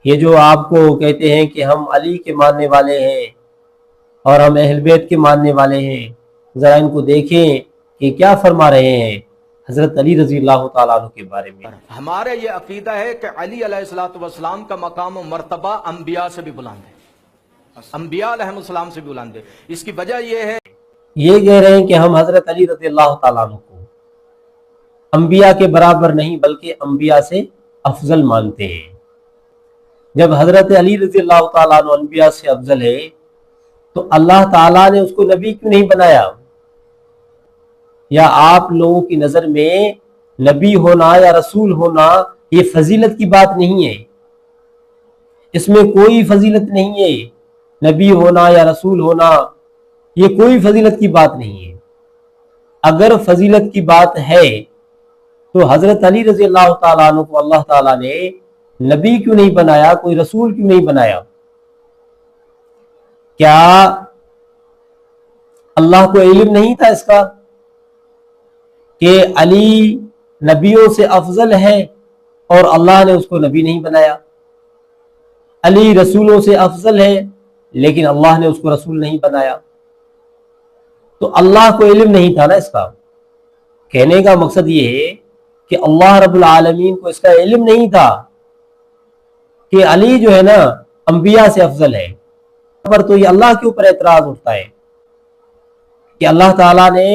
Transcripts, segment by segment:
یہ جو آپ کو کہتے ہیں کہ ہم علی کے ماننے والے ہیں اور ہم اہل بیت کے ماننے والے ہیں، ذرا ان کو دیکھیں کہ کیا فرما رہے ہیں حضرت علی رضی اللہ تعالیٰ عنہ کے بارے میں۔ ہمارا یہ عقیدہ ہے کہ علی علیہ السلام کا مقام و مرتبہ انبیاء سے بھی بلند ہے، انبیاء علیہ السلام سے بھی بلند ہے۔ اس کی وجہ یہ ہے، یہ کہہ رہے ہیں کہ ہم حضرت علی رضی اللہ تعالیٰ عنہ کو انبیاء کے برابر نہیں بلکہ انبیاء سے افضل مانتے ہیں۔ جب حضرت علی رضی اللہ تعالیٰ عنہ انبیاء سے افضل ہے تو اللہ تعالیٰ نے اس کو نبی کیوں نہیں بنایا؟ یا آپ لوگوں کی نظر میں نبی ہونا یا رسول ہونا یہ فضیلت کی بات نہیں ہے؟ اس میں کوئی فضیلت نہیں ہے، نبی ہونا یا رسول ہونا یہ کوئی فضیلت کی بات نہیں ہے۔ اگر فضیلت کی بات ہے تو حضرت علی رضی اللہ تعالیٰ عنہ کو اللہ تعالیٰ نے نبی کیوں نہیں بنایا، کوئی رسول کیوں نہیں بنایا؟ کیا اللہ کو علم نہیں تھا اس کا کہ علی نبیوں سے افضل ہے اور اللہ نے اس کو نبی نہیں بنایا؟ علی رسولوں سے افضل ہے لیکن اللہ نے اس کو رسول نہیں بنایا۔ تو اللہ کو علم نہیں تھا نا اس کا۔ کہنے کا مقصد یہ ہے کہ اللہ رب العالمین کو اس کا علم نہیں تھا کہ علی جو ہے نا انبیاء سے افضل ہے۔ پر تو یہ اللہ کے اوپر اعتراض اٹھتا ہے کہ اللہ تعالیٰ نے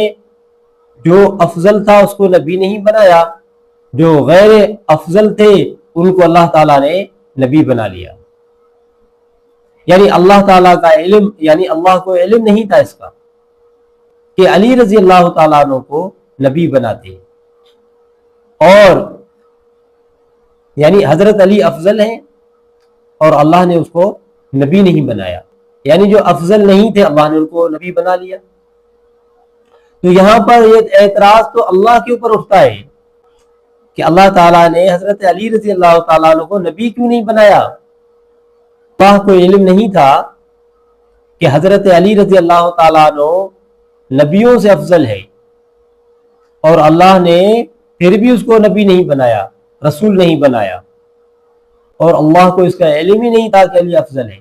جو افضل تھا اس کو نبی نہیں بنایا، جو غیر افضل تھے ان کو اللہ تعالیٰ نے نبی بنا لیا۔ یعنی اللہ تعالیٰ کا علم، یعنی اللہ کو علم نہیں تھا اس کا کہ علی رضی اللہ تعالیٰ عنہ کو نبی بناتے، اور یعنی حضرت علی افضل ہیں اور اللہ نے اس کو نبی نہیں بنایا، یعنی جو افضل نہیں تھے اللہ نے ان کو نبی بنا لیا۔ تو یہاں پر یہ اعتراض تو اللہ کے اوپر اٹھتا ہے کہ اللہ تعالیٰ نے حضرت علی رضی اللہ تعالیٰ عنہ کو نبی کیوں نہیں بنایا؟ اللہ کو علم نہیں تھا کہ حضرت علی رضی اللہ تعالیٰ عنہ نبیوں سے افضل ہے اور اللہ نے پھر بھی اس کو نبی نہیں بنایا، رسول نہیں بنایا، اور اللہ کو اس کا علم ہی نہیں تھا کہ علی افضل ہے۔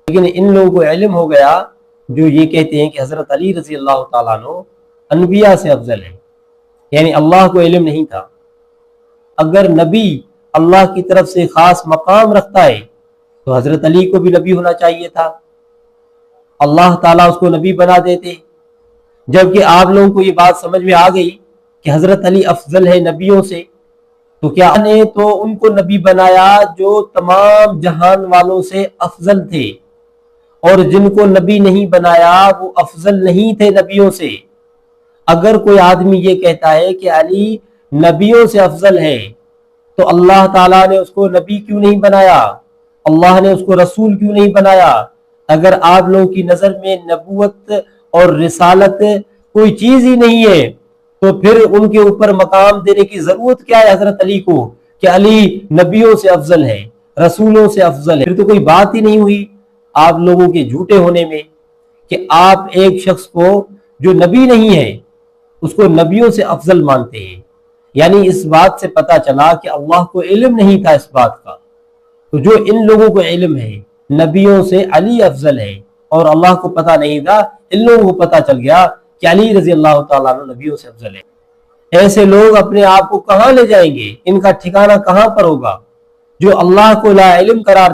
لیکن ان لوگوں کو علم ہو گیا جو یہ کہتے ہیں کہ حضرت علی رضی اللہ تعالیٰ عنہ انبیاء سے افضل ہے، یعنی اللہ کو علم نہیں تھا۔ اگر نبی اللہ کی طرف سے خاص مقام رکھتا ہے تو حضرت علی کو بھی نبی ہونا چاہیے تھا، اللہ تعالیٰ اس کو نبی بنا دیتے۔ جبکہ آپ لوگوں کو یہ بات سمجھ میں آ گئی کہ حضرت علی افضل ہے نبیوں سے، تو کیا نے تو ان کو نبی بنایا جو تمام جہان والوں سے افضل تھے، اور جن کو نبی نہیں بنایا وہ افضل نہیں تھے نبیوں سے۔ اگر کوئی آدمی یہ کہتا ہے کہ علی نبیوں سے افضل ہے تو اللہ تعالیٰ نے اس کو نبی کیوں نہیں بنایا، اللہ نے اس کو رسول کیوں نہیں بنایا؟ اگر آپ لوگوں کی نظر میں نبوت اور رسالت کوئی چیز ہی نہیں ہے تو پھر ان کے اوپر مقام دینے کی ضرورت کیا ہے حضرت علی کو کہ علی نبیوں سے افضل ہے، رسولوں سے افضل ہے؟ پھر تو کوئی بات ہی نہیں ہوئی آپ لوگوں کے جھوٹے ہونے میں کہ آپ ایک شخص کو جو نبی نہیں ہے اس کو نبیوں سے افضل مانتے ہیں۔ یعنی اس بات سے پتہ چلا کہ اللہ کو علم نہیں تھا اس بات کا۔ تو جو ان لوگوں کو علم ہے نبیوں سے علی افضل ہے اور اللہ کو پتہ نہیں تھا، ان لوگوں کو پتہ چل گیا کہ علی رضی اللہ تعالیٰ عنہ نبیوں سے افضل ہے۔ ایسے لوگ اپنے آپ کو کہاں لے جائیں گے؟ ان کا ٹھکانہ کہاں پر ہوگا جو اللہ کو لا علم قرار